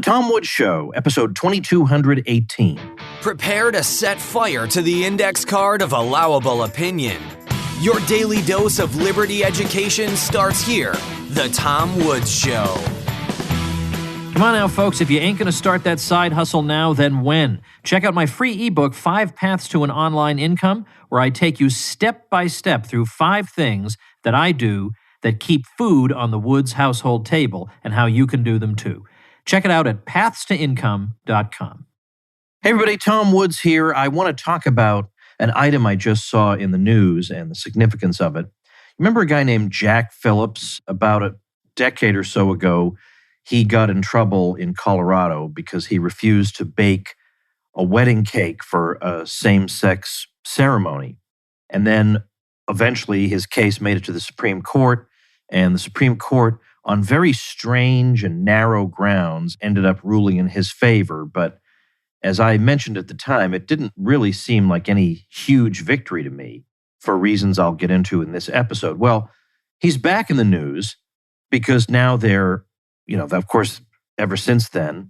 The Tom Woods Show, episode 2218. Prepare to set fire to the index card of allowable opinion. Your daily dose of liberty education starts here. The Tom Woods Show. Come on now, folks. If you ain't going to start that side hustle now, then when? Check out my free ebook, 5 Paths to an Online Income, where I take you step by step through 5 things that I do that keep food on the Woods household table and how you can do them too. Check it out at pathstoincome.com. Hey everybody, Tom Woods here. I want to talk about an item I just saw in the news and the significance of it. Remember a guy named Jack Phillips? About a decade or so ago, he got in trouble in Colorado because he refused to bake a wedding cake for a same-sex ceremony. And then eventually his case made it to the Supreme Court, and the Supreme Court, on very strange and narrow grounds, ended up ruling in his favor. But as I mentioned at the time, it didn't really seem like any huge victory to me for reasons I'll get into in this episode. Well, he's back in the news because now of course, ever since then,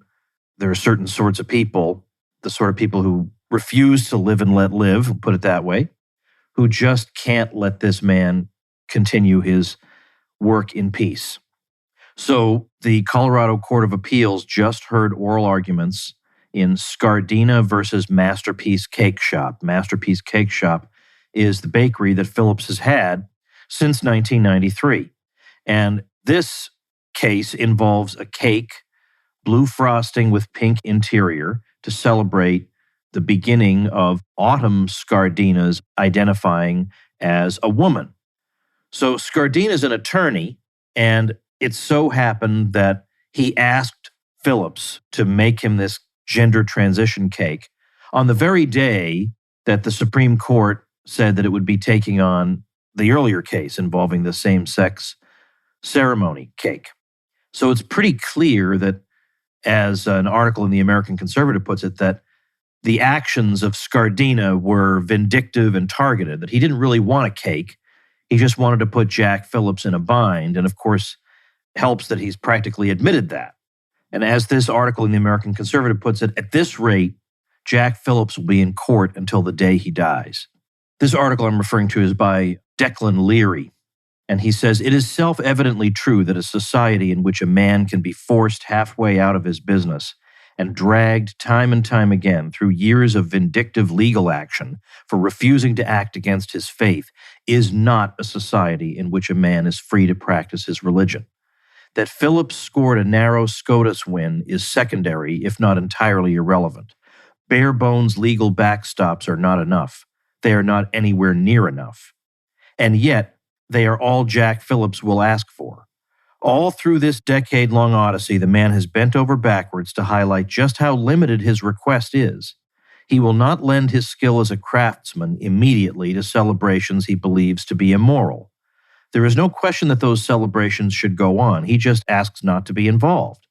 there are certain sorts of people, the sort of people who refuse to live and let live, put it that way, who just can't let this man continue his work in peace. So the Colorado Court of Appeals just heard oral arguments in Scardina versus Masterpiece Cakeshop. Masterpiece Cakeshop is the bakery that Phillips has had since 1993. And this case involves a cake, blue frosting with pink interior, to celebrate the beginning of Autumn Scardina's identifying as a woman. So Scardina's an attorney, and it so happened that he asked Phillips to make him this gender transition cake on the very day that the Supreme Court said that it would be taking on the earlier case involving the same-sex ceremony cake. So it's pretty clear that, as an article in the American Conservative puts it, that the actions of Scardina were vindictive and targeted, that he didn't really want a cake. He just wanted to put Jack Phillips in a bind. And of course, helps that he's practically admitted that. And as this article in the American Conservative puts it, at this rate, Jack Phillips will be in court until the day he dies. This article I'm referring to is by Declan Leary. And he says, "It is self-evidently true that a society in which a man can be forced halfway out of his business and dragged time and time again through years of vindictive legal action for refusing to act against his faith is not a society in which a man is free to practice his religion. That Phillips scored a narrow SCOTUS win is secondary, if not entirely irrelevant. Bare-bones legal backstops are not enough. They are not anywhere near enough. And yet, they are all Jack Phillips will ask for. All through this decade-long odyssey, the man has bent over backwards to highlight just how limited his request is. He will not lend his skill as a craftsman immediately to celebrations he believes to be immoral. There is no question that those celebrations should go on. He just asks not to be involved."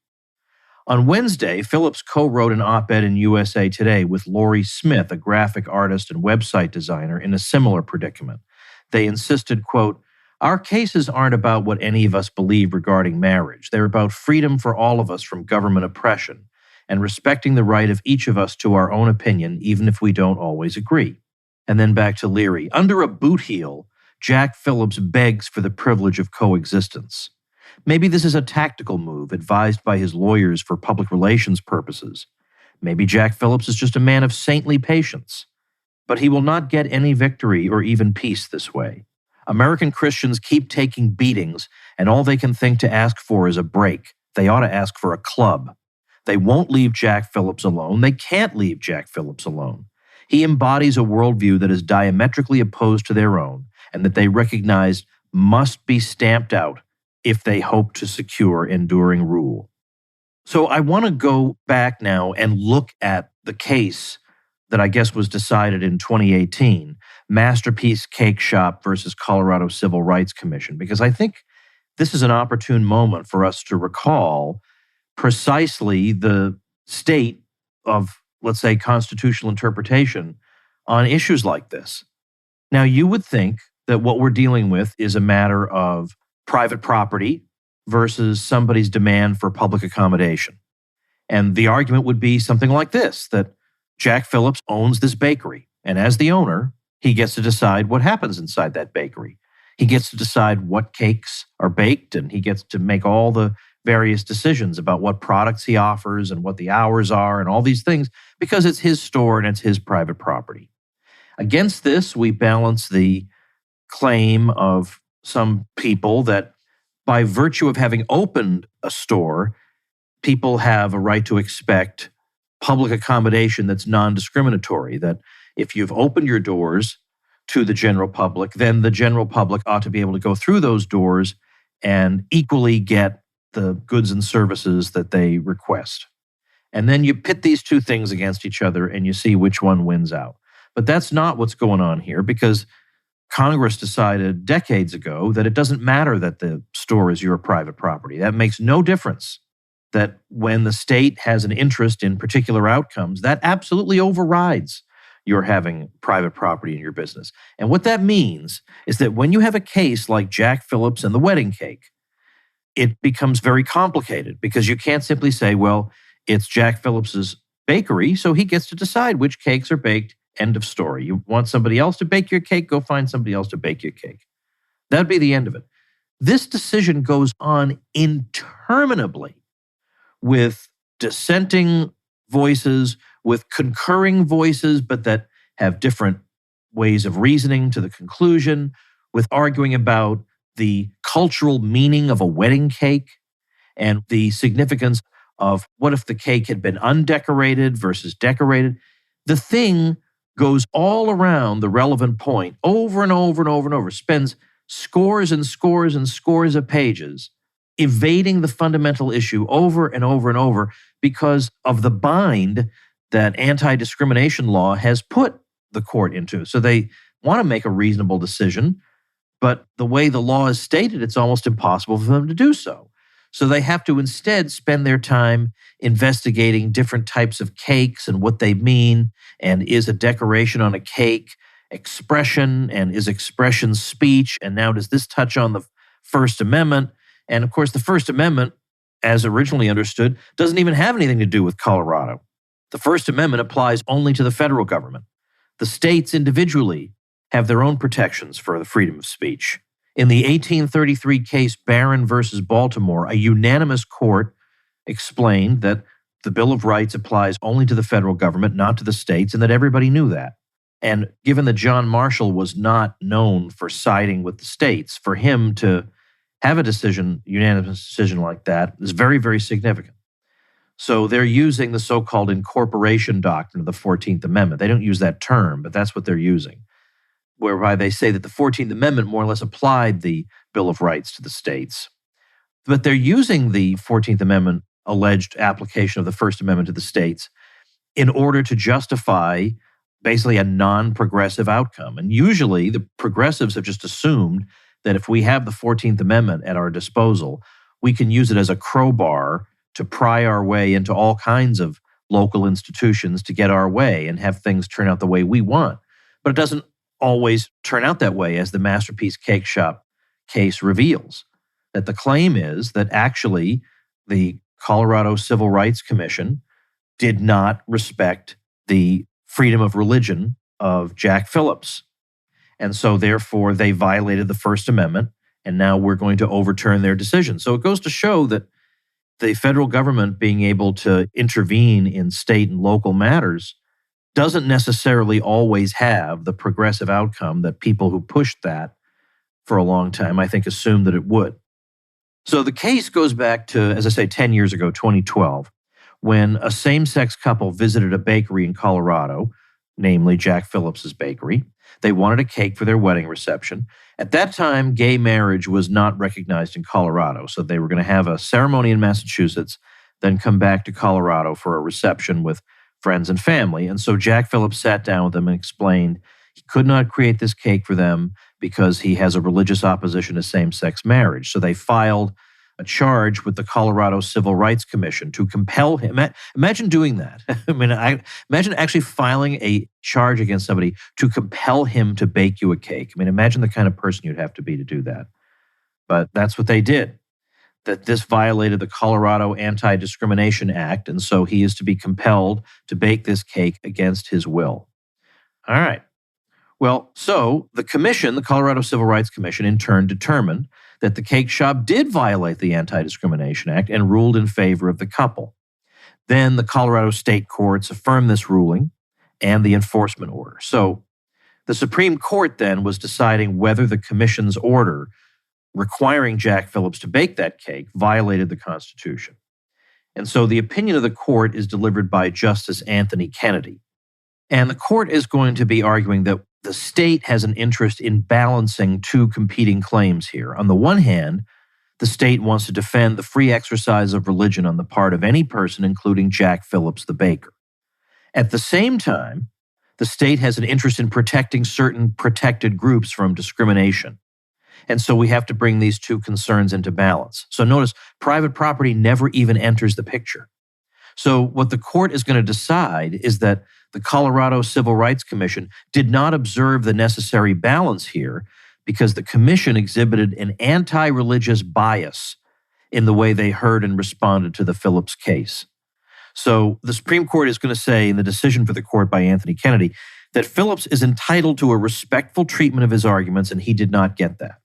On Wednesday, Phillips co-wrote an op-ed in USA Today with Laurie Smith, a graphic artist and website designer, in a similar predicament. They insisted, quote, "Our cases aren't about what any of us believe regarding marriage. They're about freedom for all of us from government oppression and respecting the right of each of us to our own opinion, even if we don't always agree." And then back to Leary. "Under a boot heel, Jack Phillips begs for the privilege of coexistence. Maybe this is a tactical move advised by his lawyers for public relations purposes. Maybe Jack Phillips is just a man of saintly patience. But he will not get any victory or even peace this way. American Christians keep taking beatings, and all they can think to ask for is a break. They ought to ask for a club. They won't leave Jack Phillips alone. They can't leave Jack Phillips alone. He embodies a worldview that is diametrically opposed to their own, and that they recognize must be stamped out if they hope to secure enduring rule." So I want to go back now and look at the case that I guess was decided in 2018, Masterpiece Cakeshop versus Colorado Civil Rights Commission, because I think this is an opportune moment for us to recall precisely the state of, let's say, constitutional interpretation on issues like this. Now, you would think that what we're dealing with is a matter of private property versus somebody's demand for public accommodation. And the argument would be something like this, that Jack Phillips owns this bakery. And as the owner, he gets to decide what happens inside that bakery. He gets to decide what cakes are baked, and he gets to make all the various decisions about what products he offers and what the hours are and all these things, because it's his store and it's his private property. Against this, we balance the claim of some people that by virtue of having opened a store, people have a right to expect public accommodation that's non-discriminatory, that if you've opened your doors to the general public, then the general public ought to be able to go through those doors and equally get the goods and services that they request. And then you pit these two things against each other and you see which one wins out. But that's not what's going on here, because Congress decided decades ago that it doesn't matter that the store is your private property. That makes no difference. That when the state has an interest in particular outcomes, that absolutely overrides your having private property in your business. And what that means is that when you have a case like Jack Phillips and the wedding cake, it becomes very complicated, because you can't simply say, well, it's Jack Phillips's bakery, so he gets to decide which cakes are baked. End of story. You want somebody else to bake your cake, go find somebody else to bake your cake. That'd be the end of it. This decision goes on interminably with dissenting voices, with concurring voices, but that have different ways of reasoning to the conclusion, with arguing about the cultural meaning of a wedding cake and the significance of what if the cake had been undecorated versus decorated. The thing goes all around the relevant point over and over and over and over, spends scores and scores and scores of pages evading the fundamental issue over and over and over because of the bind that anti-discrimination law has put the court into. So they want to make a reasonable decision, but the way the law is stated, it's almost impossible for them to do so. So they have to instead spend their time investigating different types of cakes and what they mean, and is a decoration on a cake expression, and is expression speech, and now does this touch on the First Amendment? And of course, the First Amendment, as originally understood, doesn't even have anything to do with Colorado. The First Amendment applies only to the federal government. The states individually have their own protections for the freedom of speech. In the 1833 case Barron versus Baltimore, a unanimous court explained that the Bill of Rights applies only to the federal government, not to the states, and that everybody knew that. And given that John Marshall was not known for siding with the states, for him to have a unanimous decision like that is very, very significant. So they're using the so-called incorporation doctrine of the 14th Amendment. They don't use that term, but that's what they're using, whereby they say that the 14th Amendment more or less applied the Bill of Rights to the states. But they're using the 14th Amendment alleged application of the First Amendment to the states in order to justify basically a non-progressive outcome. And usually the progressives have just assumed that if we have the 14th Amendment at our disposal, we can use it as a crowbar to pry our way into all kinds of local institutions to get our way and have things turn out the way we want. But it doesn't always turn out that way, as the Masterpiece Cakeshop case reveals. That the claim is that actually the Colorado Civil Rights Commission did not respect the freedom of religion of Jack Phillips. And so therefore they violated the First Amendment, and now we're going to overturn their decision. So it goes to show that the federal government being able to intervene in state and local matters doesn't necessarily always have the progressive outcome that people who pushed that for a long time, I think, assumed that it would. So the case goes back to, as I say, 10 years ago, 2012, when a same-sex couple visited a bakery in Colorado, namely Jack Phillips's bakery. They wanted a cake for their wedding reception. At that time, gay marriage was not recognized in Colorado, so they were going to have a ceremony in Massachusetts, then come back to Colorado for a reception with friends and family. And so Jack Phillips sat down with them and explained he could not create this cake for them because he has a religious opposition to same-sex marriage. So they filed a charge with the Colorado Civil Rights Commission to compel him. Imagine doing that. Imagine actually filing a charge against somebody to compel him to bake you a cake. Imagine the kind of person you'd have to be to do that. But that's what they did. that this violated the Colorado Anti-Discrimination Act, and so he is to be compelled to bake this cake against his will. All right. Well, so the commission, the Colorado Civil Rights Commission, in turn determined that the cake shop did violate the Anti-Discrimination Act and ruled in favor of the couple. Then the Colorado state courts affirmed this ruling and the enforcement order. So the Supreme Court then was deciding whether the commission's order requiring Jack Phillips to bake that cake violated the Constitution. And so the opinion of the court is delivered by Justice Anthony Kennedy. And the court is going to be arguing that the state has an interest in balancing two competing claims here. On the one hand, the state wants to defend the free exercise of religion on the part of any person, including Jack Phillips, the baker. At the same time, the state has an interest in protecting certain protected groups from discrimination. And so we have to bring these two concerns into balance. So notice, private property never even enters the picture. So what the court is going to decide is that the Colorado Civil Rights Commission did not observe the necessary balance here because the commission exhibited an anti-religious bias in the way they heard and responded to the Phillips case. So the Supreme Court is going to say in the decision for the court by Anthony Kennedy that Phillips is entitled to a respectful treatment of his arguments, and he did not get that.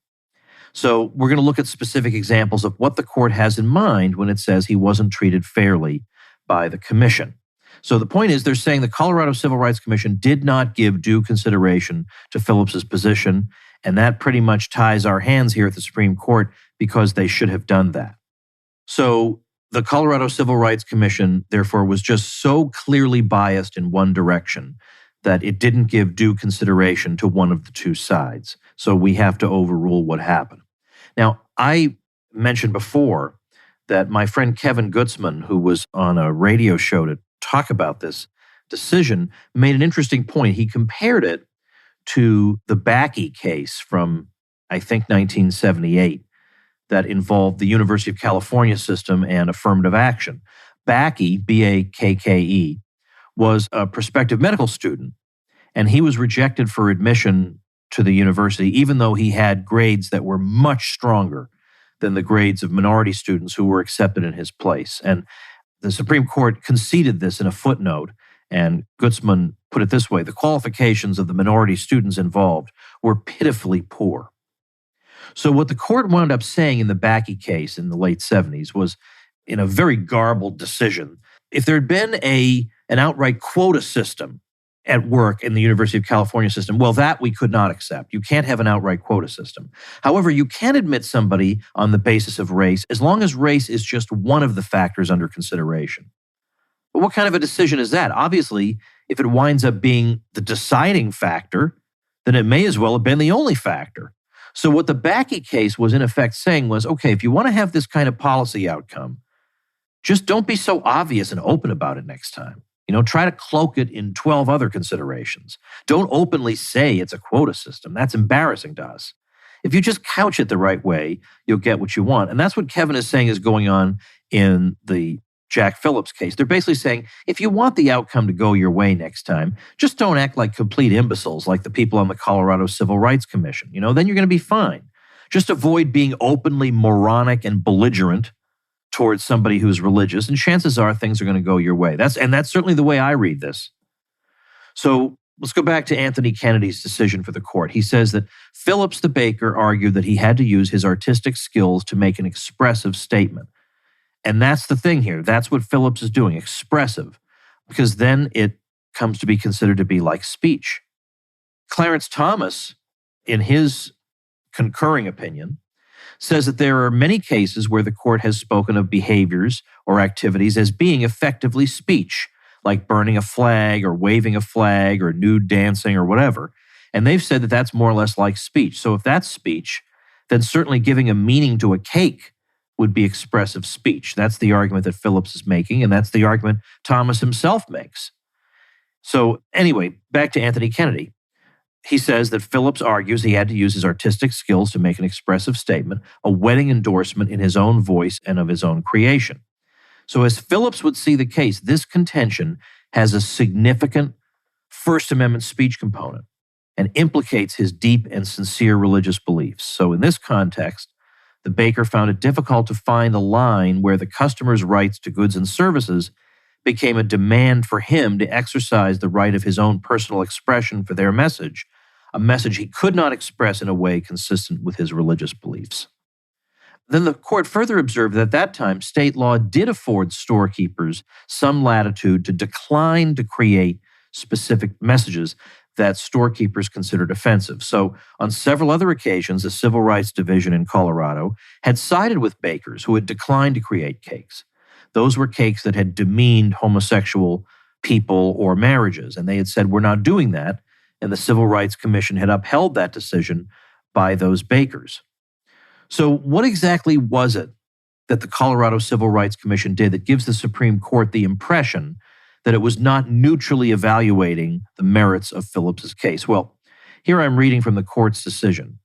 So we're going to look at specific examples of what the court has in mind when it says he wasn't treated fairly by the commission. So the point is they're saying the Colorado Civil Rights Commission did not give due consideration to Phillips's position, and that pretty much ties our hands here at the Supreme Court because they should have done that. So the Colorado Civil Rights Commission, therefore, was just so clearly biased in one direction that it didn't give due consideration to one of the two sides. So we have to overrule what happened. Now, I mentioned before that my friend Kevin Gutzman, who was on a radio show to talk about this decision, made an interesting point. He compared it to the Bakke case from, I think, 1978 that involved the University of California system and affirmative action. Bakke, B-A-K-K-E, was a prospective medical student, and he was rejected for admission to the university, even though he had grades that were much stronger than the grades of minority students who were accepted in his place. And the Supreme Court conceded this in a footnote, and Gutzman put it this way: the qualifications of the minority students involved were pitifully poor. So what the court wound up saying in the Bakke case in the late 70s was, in a very garbled decision, if there had been an outright quota system at work in the University of California system, well, that we could not accept. You can't have an outright quota system. However, you can admit somebody on the basis of race as long as race is just one of the factors under consideration. But what kind of a decision is that? Obviously, if it winds up being the deciding factor, then it may as well have been the only factor. So what the Bakke case was in effect saying was, okay, if you want to have this kind of policy outcome, just don't be so obvious and open about it next time. Try to cloak it in 12 other considerations. Don't openly say it's a quota system. That's embarrassing to us. If you just couch it the right way, you'll get what you want. And that's what Kevin is saying is going on in the Jack Phillips case. They're basically saying, if you want the outcome to go your way next time, just don't act like complete imbeciles like the people on the Colorado Civil Rights Commission. Then you're going to be fine. Just avoid being openly moronic and belligerent towards somebody who's religious, and chances are things are going to go your way. That's certainly the way I read this. So let's go back to Anthony Kennedy's decision for the court. He says that Phillips the baker argued that he had to use his artistic skills to make an expressive statement. And that's the thing here. That's what Phillips is doing, expressive, because then it comes to be considered to be like speech. Clarence Thomas, in his concurring opinion, says that there are many cases where the court has spoken of behaviors or activities as being effectively speech, like burning a flag or waving a flag or nude dancing or whatever. And they've said that that's more or less like speech. So if that's speech, then certainly giving a meaning to a cake would be expressive speech. That's the argument that Phillips is making, and that's the argument Thomas himself makes. So anyway, back to Anthony Kennedy. He says that Phillips argues he had to use his artistic skills to make an expressive statement, a wedding endorsement in his own voice and of his own creation. So as Phillips would see the case, this contention has a significant First Amendment speech component and implicates his deep and sincere religious beliefs. So in this context, the baker found it difficult to find a line where the customer's rights to goods and services became a demand for him to exercise the right of his own personal expression for their message, a message he could not express in a way consistent with his religious beliefs. Then the court further observed that at that time, state law did afford storekeepers some latitude to decline to create specific messages that storekeepers considered offensive. So on several other occasions, the Civil Rights Division in Colorado had sided with bakers who had declined to create cakes. Those were cakes that had demeaned homosexual people or marriages, and they had said, we're not doing that, and the Civil Rights Commission had upheld that decision by those bakers. So what exactly was it that the Colorado Civil Rights Commission did that gives the Supreme Court the impression that it was not neutrally evaluating the merits of Phillips's case? Well, here I'm reading from the court's decision.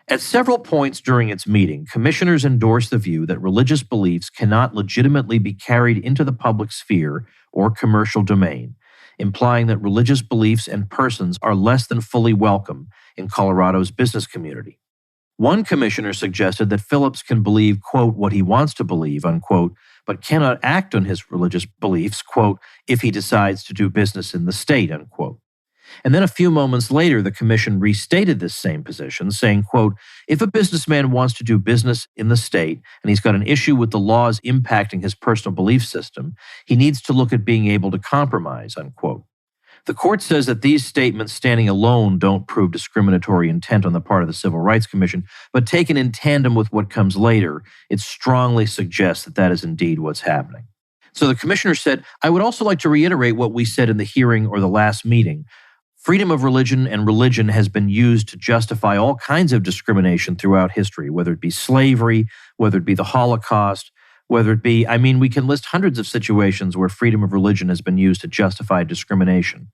At several points during its meeting, commissioners endorsed the view that religious beliefs cannot legitimately be carried into the public sphere or commercial domain, implying that religious beliefs and persons are less than fully welcome in Colorado's business community. One commissioner suggested that Phillips can believe, quote, what he wants to believe, unquote, but cannot act on his religious beliefs, quote, if he decides to do business in the state, unquote. And then a few moments later, the commission restated this same position, saying, quote, if a businessman wants to do business in the state and he's got an issue with the laws impacting his personal belief system, he needs to look at being able to compromise, unquote. The court says that these statements standing alone don't prove discriminatory intent on the part of the Civil Rights Commission, but taken in tandem with what comes later, it strongly suggests that that is indeed what's happening. So the commissioner said, I would also like to reiterate what we said in the hearing or the last meeting. Freedom of religion and religion has been used to justify all kinds of discrimination throughout history, whether it be slavery, whether it be the Holocaust, whether it be, we can list hundreds of situations where freedom of religion has been used to justify discrimination.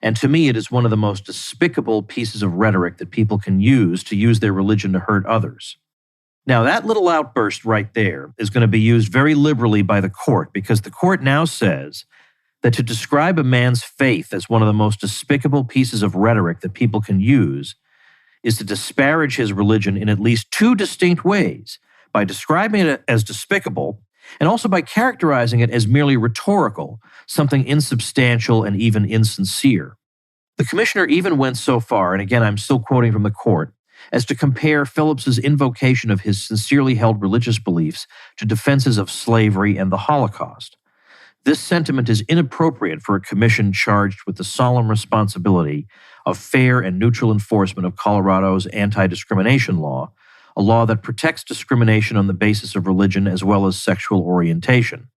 And to me, it is one of the most despicable pieces of rhetoric that people can use to use their religion to hurt others. Now, that little outburst right there is going to be used very liberally by the court, because the court now says that to describe a man's faith as one of the most despicable pieces of rhetoric that people can use is to disparage his religion in at least two distinct ways, by describing it as despicable and also by characterizing it as merely rhetorical, something insubstantial and even insincere. The commissioner even went so far, and again I'm still quoting from the court, as to compare Phillips's invocation of his sincerely held religious beliefs to defenses of slavery and the Holocaust. This sentiment is inappropriate for a commission charged with the solemn responsibility of fair and neutral enforcement of Colorado's anti-discrimination law, a law that protects discrimination on the basis of religion as well as sexual orientation.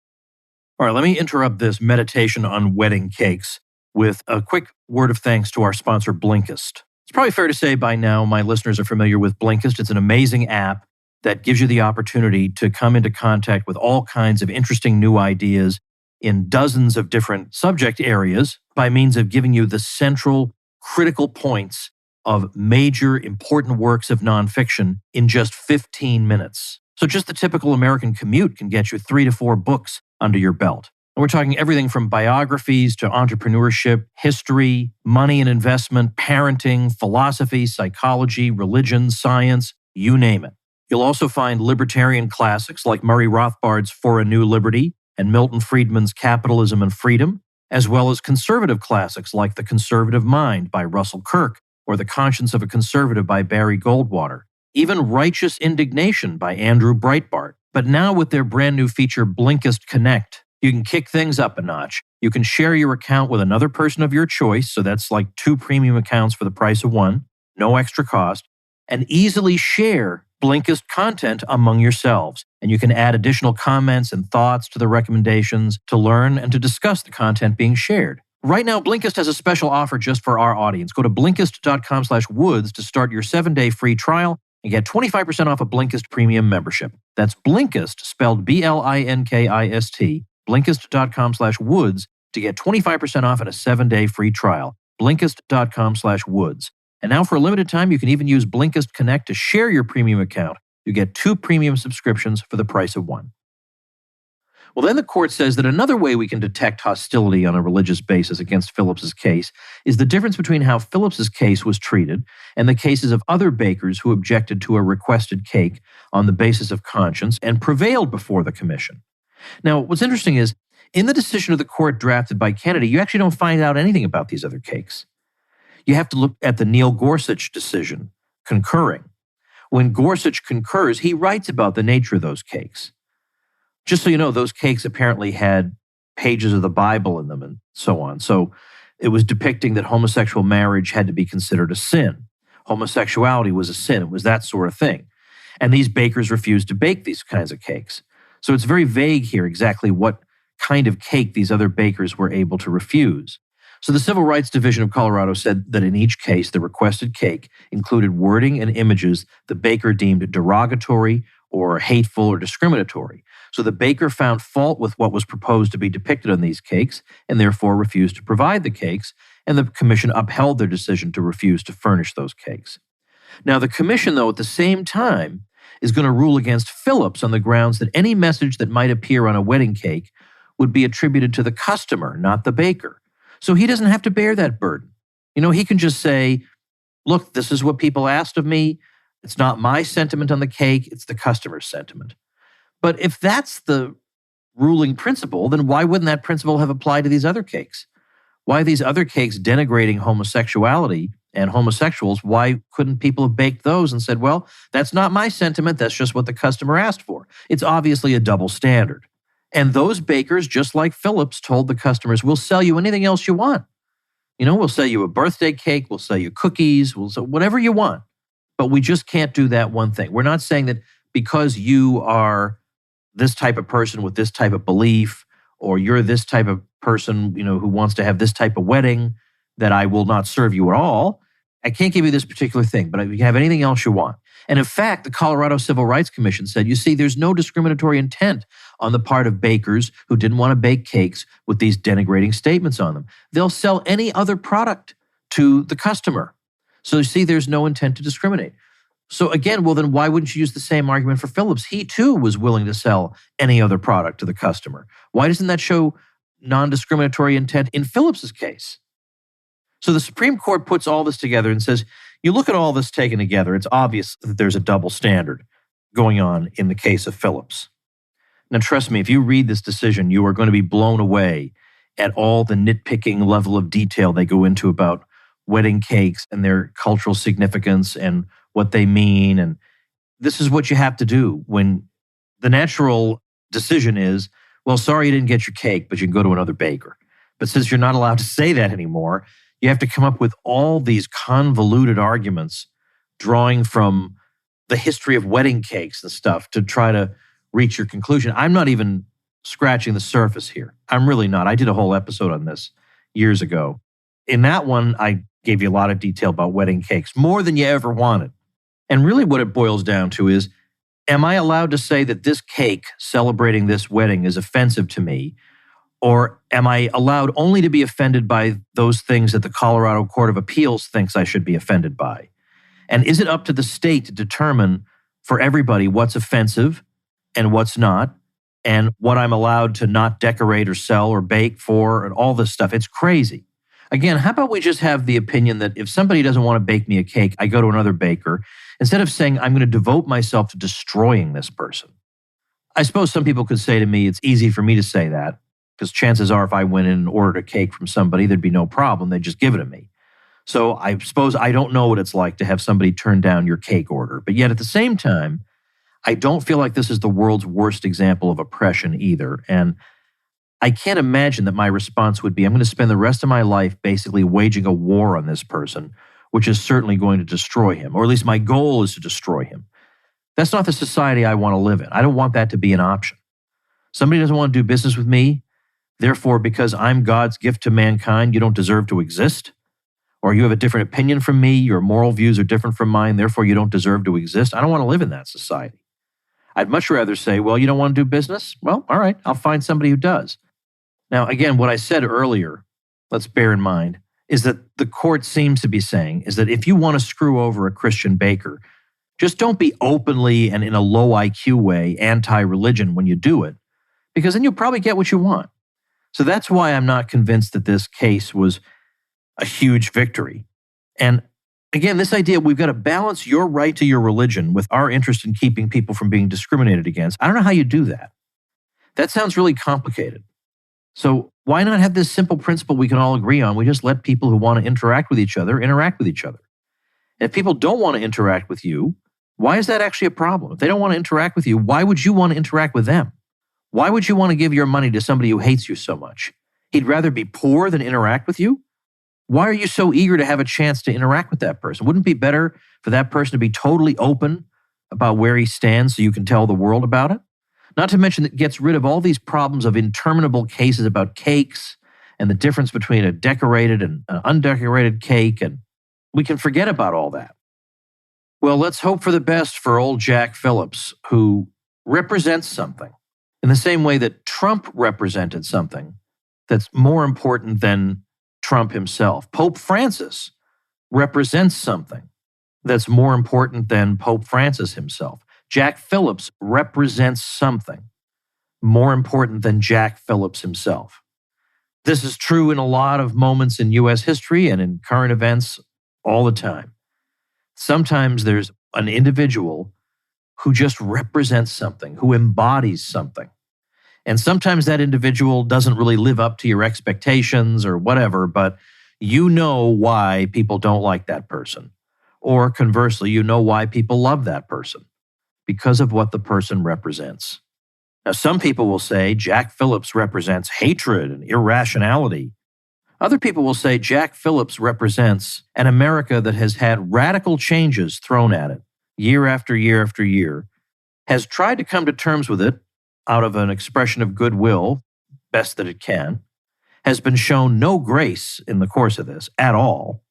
All right, let me interrupt this meditation on wedding cakes with a quick word of thanks to our sponsor, Blinkist. It's probably fair to say by now my listeners are familiar with Blinkist. It's an amazing app that gives you the opportunity to come into contact with all kinds of interesting new ideas in dozens of different subject areas by means of giving you the central critical points of major important works of nonfiction in just 15 minutes. So just the typical American commute can get you 3 to 4 books under your belt. And we're talking everything from biographies to entrepreneurship, history, money and investment, parenting, philosophy, psychology, religion, science, you name it. You'll also find libertarian classics like Murray Rothbard's For a New Liberty and Milton Friedman's Capitalism and Freedom, as well as conservative classics like The Conservative Mind by Russell Kirk or The Conscience of a Conservative by Barry Goldwater, even Righteous Indignation by Andrew Breitbart. But now with their brand new feature, Blinkist Connect, you can kick things up a notch. You can share your account with another person of your choice, so that's like 2 premium accounts for the price of 1, no extra cost, and easily share Blinkist content among yourselves. And you can add additional comments and thoughts to the recommendations to learn and to discuss the content being shared. Right now, Blinkist has a special offer just for our audience. Go to Blinkist.com/Woods to start your 7-day free trial and get 25% off a Blinkist premium membership. That's Blinkist, spelled Blinkist, Blinkist.com/Woods to get 25% off and a 7-day free trial. Blinkist.com/Woods. And now for a limited time, you can even use Blinkist Connect to share your premium account. You get 2 premium subscriptions for the price of 1. Well, then the court says that another way we can detect hostility on a religious basis against Phillips's case is the difference between how Phillips's case was treated and the cases of other bakers who objected to a requested cake on the basis of conscience and prevailed before the commission. Now, what's interesting is, in the decision of the court drafted by Kennedy, you actually don't find out anything about these other cakes. You have to look at the Neil Gorsuch decision, concurring. When Gorsuch concurs, he writes about the nature of those cakes. Just so you know, those cakes apparently had pages of the Bible in them and so on. So it was depicting that homosexual marriage had to be considered a sin. Homosexuality was a sin. It was that sort of thing. And these bakers refused to bake these kinds of cakes. So it's very vague here exactly what kind of cake these other bakers were able to refuse. So the Civil Rights Division of Colorado said that in each case, the requested cake included wording and images the baker deemed derogatory or hateful or discriminatory. So the baker found fault with what was proposed to be depicted on these cakes and therefore refused to provide the cakes, and the commission upheld their decision to refuse to furnish those cakes. Now, the commission, though, at the same time, is going to rule against Phillips on the grounds that any message that might appear on a wedding cake would be attributed to the customer, not the baker. So he doesn't have to bear that burden. He can just say, look, this is what people asked of me. It's not my sentiment on the cake, it's the customer's sentiment. But if that's the ruling principle, then why wouldn't that principle have applied to these other cakes? Why are these other cakes denigrating homosexuality and homosexuals? Why couldn't people have baked those and said, well, that's not my sentiment, that's just what the customer asked for? It's obviously a double standard. And those bakers, just like Phillips, told the customers, we'll sell you anything else you want. We'll sell you a birthday cake, we'll sell you cookies, we'll sell whatever you want. But we just can't do that one thing. We're not saying that because you are this type of person with this type of belief, or you're this type of person, who wants to have this type of wedding, that I will not serve you at all. I can't give you this particular thing, but you can have anything else you want. And in fact, the Colorado Civil Rights Commission said, you see, there's no discriminatory intent on the part of bakers who didn't want to bake cakes with these denigrating statements on them. They'll sell any other product to the customer. So you see, there's no intent to discriminate. So again, well, then why wouldn't you use the same argument for Phillips? He too was willing to sell any other product to the customer. Why doesn't that show non-discriminatory intent in Phillips's case? So the Supreme Court puts all this together and says, you look at all this taken together, it's obvious that there's a double standard going on in the case of Phillips. Now, trust me, if you read this decision, you are going to be blown away at all the nitpicking level of detail they go into about wedding cakes and their cultural significance and what they mean. And this is what you have to do when the natural decision is, well, sorry you didn't get your cake, but you can go to another baker. But since you're not allowed to say that anymore, you have to come up with all these convoluted arguments drawing from the history of wedding cakes and stuff to try to reach your conclusion. I'm not even scratching the surface here. I'm really not. I did a whole episode on this years ago. In that one, I gave you a lot of detail about wedding cakes, more than you ever wanted. And really what it boils down to is, am I allowed to say that this cake celebrating this wedding is offensive to me? Or am I allowed only to be offended by those things that the Colorado Court of Appeals thinks I should be offended by? And is it up to the state to determine for everybody what's offensive and what's not, and what I'm allowed to not decorate or sell or bake for, and all this stuff? It's crazy. Again, how about we just have the opinion that if somebody doesn't want to bake me a cake, I go to another baker, instead of saying I'm going to devote myself to destroying this person. I suppose some people could say to me, it's easy for me to say that, because chances are if I went in and ordered a cake from somebody, there'd be no problem. They'd just give it to me. So I suppose I don't know what it's like to have somebody turn down your cake order. But yet at the same time, I don't feel like this is the world's worst example of oppression either. And I can't imagine that my response would be, I'm going to spend the rest of my life basically waging a war on this person, which is certainly going to destroy him, or at least my goal is to destroy him. That's not the society I want to live in. I don't want that to be an option. Somebody doesn't want to do business with me, therefore, because I'm God's gift to mankind, you don't deserve to exist? Or you have a different opinion from me, your moral views are different from mine, therefore you don't deserve to exist? I don't want to live in that society. I'd much rather say, well, you don't want to do business? Well, all right, I'll find somebody who does. Now, again, what I said earlier, let's bear in mind, is that the court seems to be saying is that if you want to screw over a Christian baker, just don't be openly and in a low IQ way anti-religion when you do it, because then you'll probably get what you want. So that's why I'm not convinced that this case was a huge victory. And again, this idea, we've got to balance your right to your religion with our interest in keeping people from being discriminated against. I don't know how you do that. That sounds really complicated. So why not have this simple principle we can all agree on? We just let people who want to interact with each other interact with each other. If people don't want to interact with you, why is that actually a problem? If they don't want to interact with you, why would you want to interact with them? Why would you want to give your money to somebody who hates you so much? He'd rather be poor than interact with you? Why are you so eager to have a chance to interact with that person? Wouldn't it be better for that person to be totally open about where he stands so you can tell the world about it? Not to mention that it gets rid of all these problems of interminable cases about cakes and the difference between a decorated and an undecorated cake, and we can forget about all that. Well, let's hope for the best for old Jack Phillips, who represents something in the same way that Trump represented something that's more important than Trump himself. Pope Francis represents something that's more important than Pope Francis himself. Jack Phillips represents something more important than Jack Phillips himself. This is true in a lot of moments in U.S. history and in current events all the time. Sometimes there's an individual who just represents something, who embodies something. And sometimes that individual doesn't really live up to your expectations or whatever, but you know why people don't like that person. Or conversely, you know why people love that person, because of what the person represents. Now, some people will say Jack Phillips represents hatred and irrationality. Other people will say Jack Phillips represents an America that has had radical changes thrown at it year after year after year, has tried to come to terms with it out of an expression of goodwill, best that it can, has been shown no grace in the course of this at all,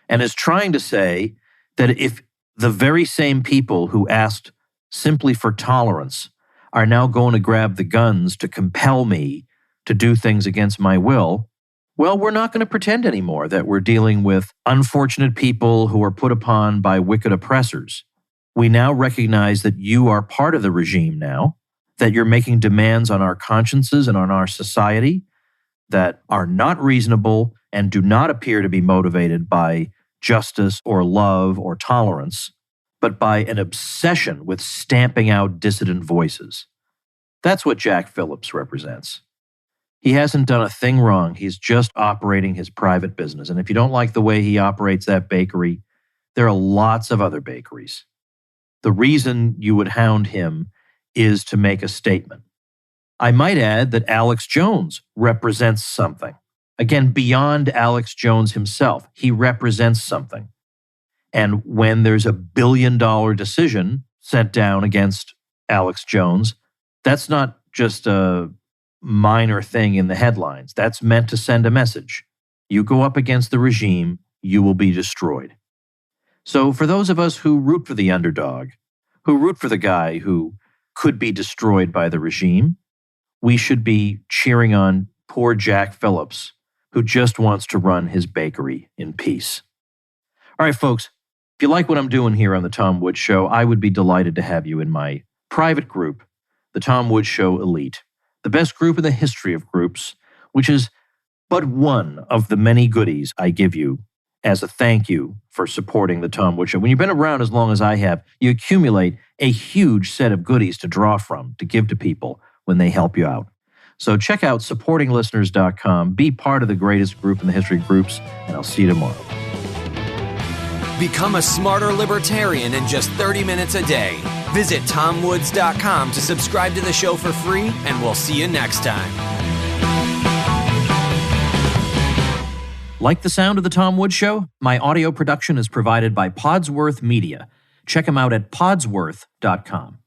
and is trying to say that if the very same people who asked simply for tolerance are now going to grab the guns to compel me to do things against my will, well, we're not going to pretend anymore that we're dealing with unfortunate people who are put upon by wicked oppressors. We now recognize that you are part of the regime now, that you're making demands on our consciences and on our society that are not reasonable and do not appear to be motivated by justice or love or tolerance, but by an obsession with stamping out dissident voices. That's what Jack Phillips represents. He hasn't done a thing wrong. He's just operating his private business. And if you don't like the way he operates that bakery, there are lots of other bakeries. The reason you would hound him is to make a statement. I might add that Alex Jones represents something. Again, beyond Alex Jones himself, he represents something. And when there's a $1 billion decision sent down against Alex Jones, that's not just a minor thing in the headlines. That's meant to send a message. You go up against the regime, you will be destroyed. So for those of us who root for the underdog, who root for the guy who could be destroyed by the regime, we should be cheering on poor Jack Phillips, who just wants to run his bakery in peace. All right, folks, if you like what I'm doing here on The Tom Woods Show, I would be delighted to have you in my private group, The Tom Woods Show Elite, the best group in the history of groups, which is but one of the many goodies I give you as a thank you for supporting The Tom Woods Show. When you've been around as long as I have, you accumulate a huge set of goodies to draw from, to give to people when they help you out. So check out supportinglisteners.com, be part of the greatest group in the history of groups, and I'll see you tomorrow. Become a smarter libertarian in just 30 minutes a day. Visit TomWoods.com to subscribe to the show for free, and we'll see you next time. Like the sound of The Tom Woods Show? My audio production is provided by Podsworth Media. Check them out at podsworth.com.